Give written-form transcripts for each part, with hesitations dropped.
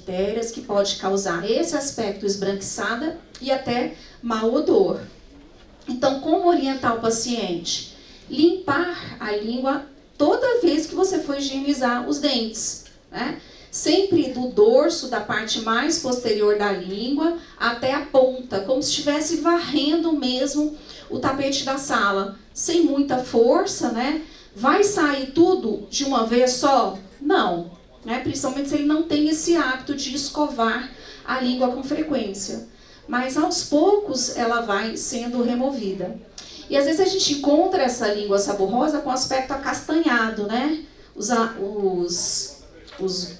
bactérias que pode causar esse aspecto esbranquiçada e até mau odor. Então, como orientar o paciente? Limpar a língua toda vez que você for higienizar os dentes, né? Sempre do dorso, da parte mais posterior da língua, até a ponta, como se estivesse varrendo mesmo o tapete da sala, sem muita força, né? Vai sair tudo de uma vez só? Não, né? Principalmente se ele não tem esse hábito de escovar a língua com frequência. Mas aos poucos ela vai sendo removida. E às vezes a gente encontra essa língua saborrosa com aspecto acastanhado, né? Os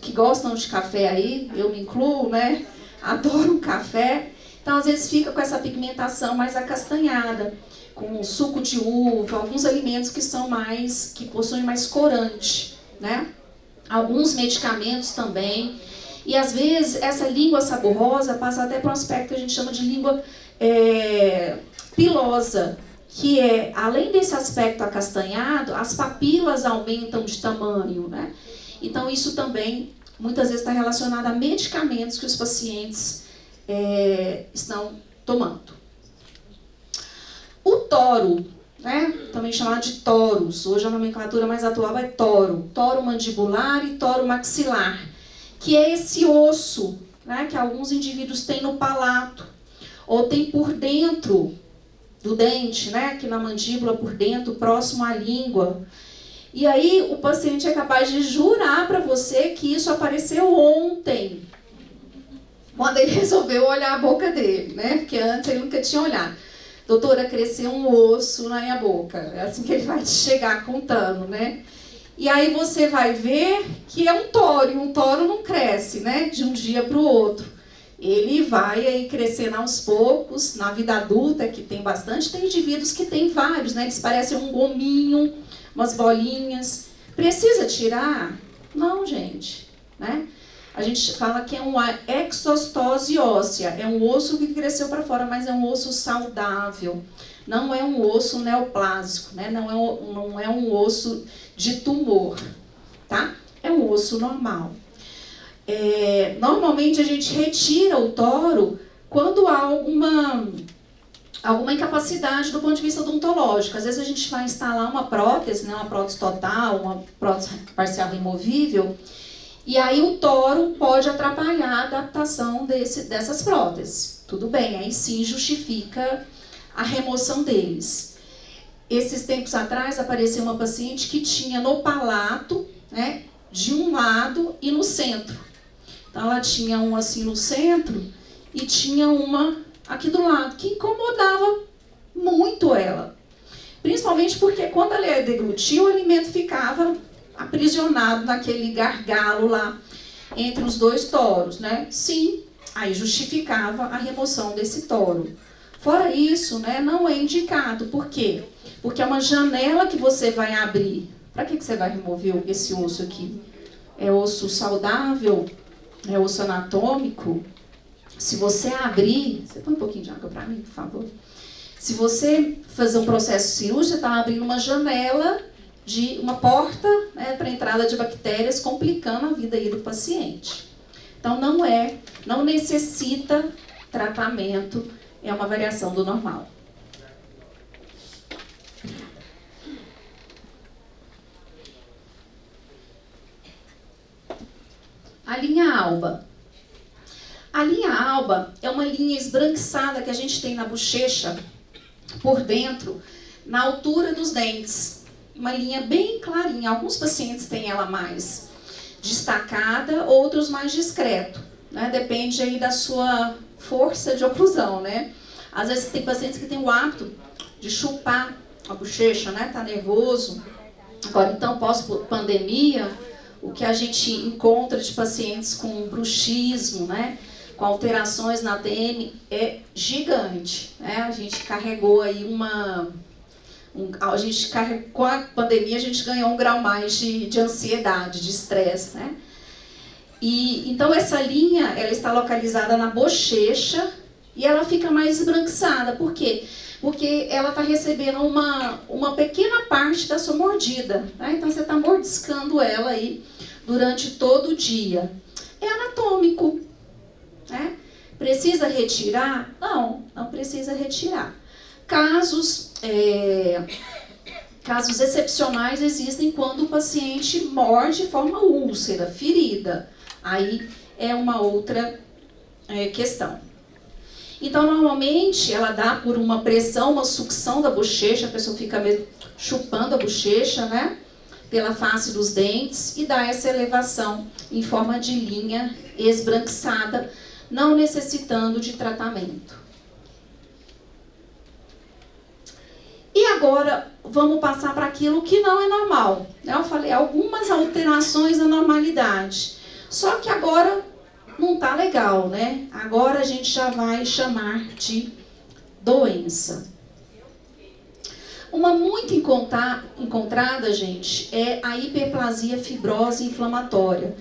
que gostam de café aí, eu me incluo, né? Adoro café. Então às vezes fica com essa pigmentação mais acastanhada, com suco de uva, alguns alimentos que possuem mais corante, né? Alguns medicamentos também. E às vezes essa língua saborrosa passa até para um aspecto que a gente chama de língua pilosa, que é, além desse aspecto acastanhado, as papilas aumentam de tamanho, né? Então isso também muitas vezes está relacionado a medicamentos que os pacientes estão tomando. O toro, né? Também chamado de toros, hoje a nomenclatura mais atual é toro mandibular e toro maxilar, que é esse osso, né, que alguns indivíduos têm no palato, ou tem por dentro do dente, né, aqui na mandíbula por dentro, próximo à língua. E aí o paciente é capaz de jurar para você que isso apareceu ontem, quando ele resolveu olhar a boca dele, né, porque antes ele nunca tinha olhado. Doutora, cresceu um osso na minha boca, é assim que ele vai te chegar contando, né. E aí você vai ver que é um toro, e um toro não cresce, né, de um dia para o outro. Ele vai aí crescendo aos poucos, na vida adulta, que tem bastante, tem indivíduos que tem vários, né, eles parecem um gominho, umas bolinhas. Precisa tirar? Não, gente, né? A gente fala que é uma exostose óssea, é um osso que cresceu para fora, mas é um osso saudável. Não é um osso neoplásico, né? Não é um osso de tumor, tá? É um osso normal. Normalmente a gente retira o toro quando há alguma incapacidade do ponto de vista odontológico. Às vezes a gente vai instalar uma prótese, né? Uma prótese total, uma prótese parcial removível, e aí o toro pode atrapalhar a adaptação dessas próteses. Tudo bem, aí sim justifica a remoção deles. Esses tempos atrás apareceu uma paciente que tinha no palato, né, de um lado e no centro. Então ela tinha uma assim no centro e tinha uma aqui do lado, que incomodava muito ela. Principalmente porque quando ela ia deglutir, o alimento ficava aprisionado naquele gargalo lá entre os dois toros, né? Sim, aí justificava a remoção desse toro. Fora isso, né, não é indicado. Por quê? Porque é uma janela que você vai abrir. Para que você vai remover esse osso aqui? É osso saudável? É osso anatômico? Se você abrir... Você põe um pouquinho de água para mim, por favor? Se você fazer um processo cirúrgico, você está abrindo uma janela, uma porta, né, para entrada de bactérias, complicando a vida aí do paciente. Então não necessita tratamento, é uma variação do normal. A linha alba. A linha alba é uma linha esbranquiçada que a gente tem na bochecha, por dentro, na altura dos dentes. Uma linha bem clarinha. Alguns pacientes têm ela mais destacada, outros mais discreto, né? Depende aí da sua força de oclusão, né? Às vezes tem pacientes que têm o hábito de chupar a bochecha, né? Tá nervoso. Agora, então, pós-pandemia, o que a gente encontra de pacientes com bruxismo, né? Com alterações na TM é gigante, né? A gente carregou aí com a pandemia a gente ganhou um grau mais de ansiedade, de estresse, né? E então essa linha, ela está localizada na bochecha e ela fica mais esbranquiçada. Por quê? Porque ela está recebendo uma pequena parte da sua mordida, né? Então você está mordiscando ela aí durante todo o dia. É anatômico, Precisa retirar? Não, não precisa retirar. Casos excepcionais existem quando o paciente morde e forma úlcera, ferida. Aí é uma outra questão. Então, normalmente, ela dá por uma pressão, uma sucção da bochecha, a pessoa fica mesmo chupando a bochecha, né? Pela face dos dentes, e dá essa elevação em forma de linha esbranquiçada, não necessitando de tratamento. E agora, vamos passar para aquilo que não é normal. Eu falei algumas alterações da normalidade. Só que agora não está legal, né? Agora a gente já vai chamar de doença. Uma muito encontrada, gente, é a hiperplasia fibrosa inflamatória,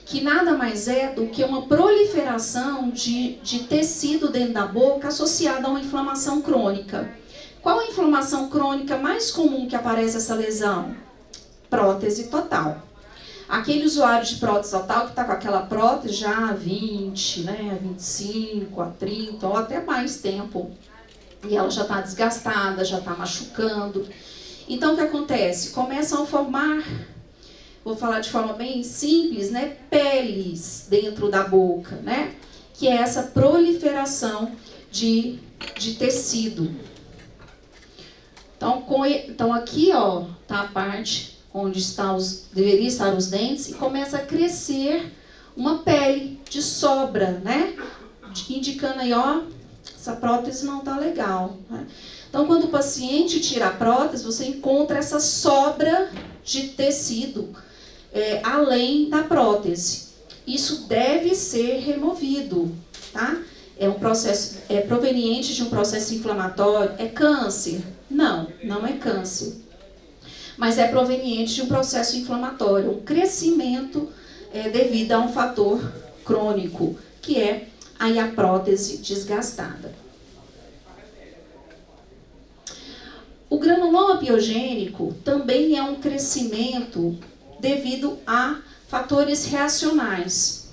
que nada mais é do que uma proliferação de tecido dentro da boca associada a uma inflamação crônica. Qual a inflamação crônica mais comum que aparece essa lesão? Prótese total. Aquele usuário de prótese total que está com aquela prótese já há 20, né, 25, há 30 ou até mais tempo. E ela já está desgastada, já está machucando. Então, o que acontece? Começam a formar, vou falar de forma bem simples, né, peles dentro da boca, né? Que é essa proliferação de tecido. Então aqui, ó, tá a parte onde deveria estar os dentes, e começa a crescer uma pele de sobra, né? Indicando aí, ó, essa prótese não tá legal, né? Então, quando o paciente tira a prótese, você encontra essa sobra de tecido além da prótese. Isso deve ser removido, tá? É um processo, proveniente de um processo inflamatório. É câncer? Não, não é câncer. Mas é proveniente de um processo inflamatório, um crescimento devido a um fator crônico, que é aí a prótese desgastada. O granuloma piogênico também é um crescimento devido a fatores reacionais.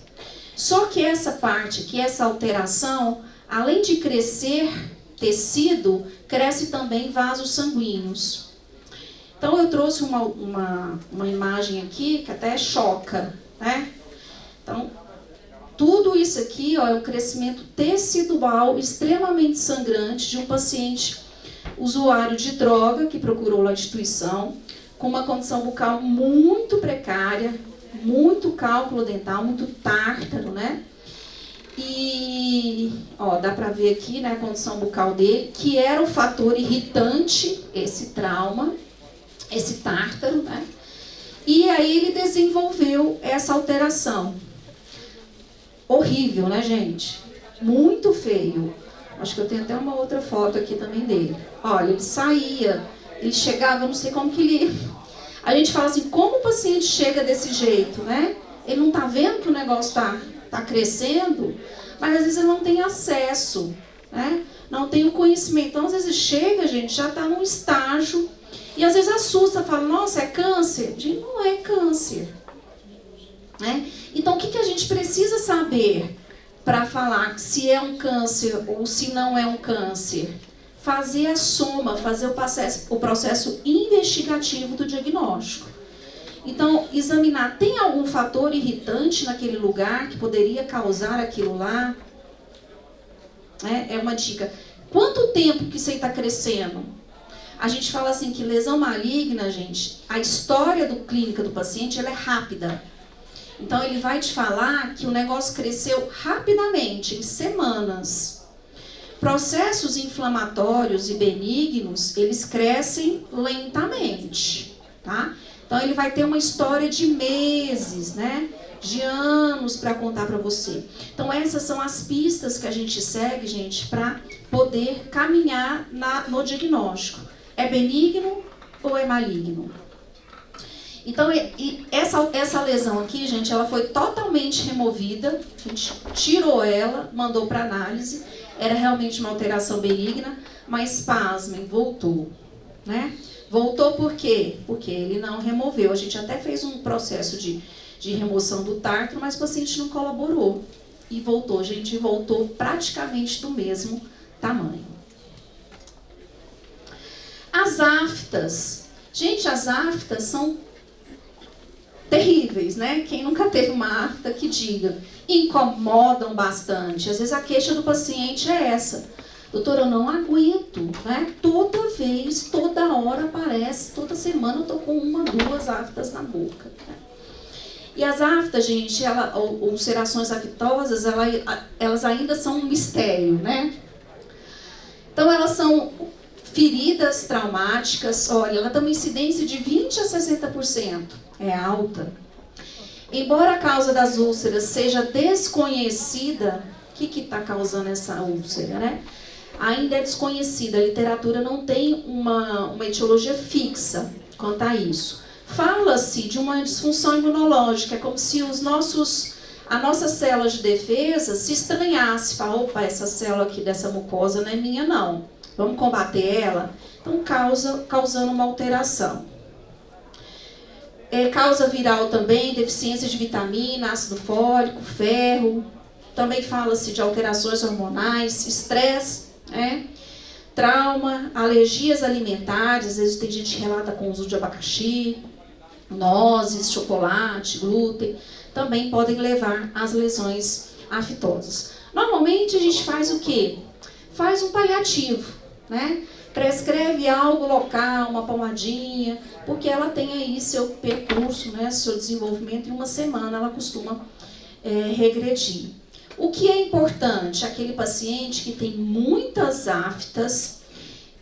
Só que essa parte, que essa alteração, além de crescer tecido, cresce também vasos sanguíneos. Então eu trouxe uma imagem aqui que até choca, né? Então, tudo isso aqui, ó, é um crescimento tecidual extremamente sangrante de um paciente usuário de droga que procurou a instituição, com uma condição bucal muito precária, muito cálculo dental, muito tártaro, né? E, ó, dá pra ver aqui, né, a condição bucal dele, que era o fator irritante, esse trauma, esse tártaro, né? E aí ele desenvolveu essa alteração. Horrível, né, gente? Muito feio. Acho que eu tenho até uma outra foto aqui também dele. Olha, ele saía, ele chegava, eu não sei como que ele... A gente fala assim, como o paciente chega desse jeito, né? Ele não tá vendo que o negócio tá crescendo, mas às vezes ele não tem acesso, né? Não tem o conhecimento. Então, às vezes chega, gente, já tá num estágio, e às vezes assusta, fala, nossa, é câncer? Gente, não é câncer, né? Então, o que a gente precisa saber para falar se é um câncer ou se não é um câncer? Fazer a soma, fazer o processo investigativo do diagnóstico. Então, examinar, tem algum fator irritante naquele lugar que poderia causar aquilo lá? É uma dica. Quanto tempo que isso aí está crescendo? A gente fala assim que lesão maligna, gente, a história clínica do paciente, ela é rápida. Então, ele vai te falar que o negócio cresceu rapidamente, em semanas. Processos inflamatórios e benignos, eles crescem lentamente, tá? Então, ele vai ter uma história de meses, né? De anos para contar para você. Então, essas são as pistas que a gente segue, gente, para poder caminhar no diagnóstico. É benigno ou é maligno? Então, essa lesão aqui, gente, ela foi totalmente removida, a gente tirou ela, mandou para análise, era realmente uma alteração benigna, mas pasmem, voltou, né? Voltou por quê? Porque ele não removeu. A gente até fez um processo de remoção do tártaro, mas o paciente não colaborou. e voltou, gente, voltou praticamente do mesmo tamanho. As aftas. Gente, as aftas são terríveis, né? Quem nunca teve uma afta que diga, incomodam bastante. Às vezes a queixa do paciente é essa. Doutora, eu não aguento, né? Toda vez, toda hora aparece, toda semana eu tô com 1, 2 aftas na boca. Né? E as aftas, gente, ulcerações aftosas, elas ainda são um mistério, né? Então elas são feridas traumáticas, olha, ela tem uma incidência de 20 a 60%, é alta. Embora a causa das úlceras seja desconhecida, o que está causando essa úlcera, né? Ainda é desconhecida, a literatura não tem uma etiologia fixa quanto a isso. Fala-se de uma disfunção imunológica, é como se a nossa célula de defesa se estranhasse, fala, opa, essa célula aqui dessa mucosa não é minha não, vamos combater ela? Então causando uma alteração. Causa viral também, deficiência de vitamina, ácido fólico, ferro, também fala-se de alterações hormonais, estresse, trauma, alergias alimentares, às vezes tem gente que relata com uso de abacaxi, nozes, chocolate, glúten, também podem levar às lesões aftosas. Normalmente a gente faz o quê? Faz um paliativo, né? Prescreve algo local, uma pomadinha, porque ela tem aí seu percurso, né, seu desenvolvimento, em 1 semana ela costuma regredir. O que é importante? Aquele paciente que tem muitas aftas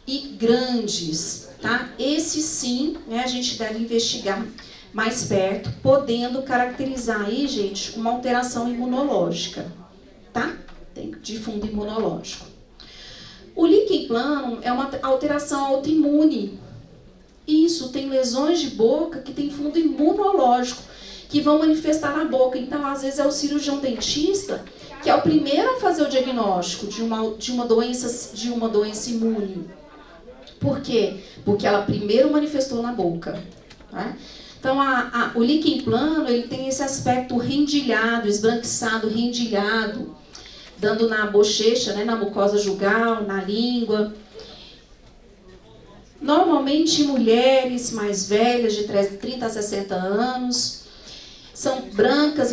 e grandes, tá? Esse sim, né, a gente deve investigar mais perto, podendo caracterizar aí, gente, uma alteração imunológica, tá? De fundo imunológico. O líquen plano é uma alteração autoimune. Isso, tem lesões de boca que tem fundo imunológico, que vão manifestar na boca. Então, às vezes, é o cirurgião dentista que é o primeiro a fazer o diagnóstico de uma doença imune. Por quê? Porque ela primeiro manifestou na boca. Né? Então, o líquen plano, ele tem esse aspecto rendilhado, esbranquiçado, rendilhado, dando na bochecha, né, na mucosa jugal, na língua. Normalmente, mulheres mais velhas, de 30 a 60 anos, são brancas,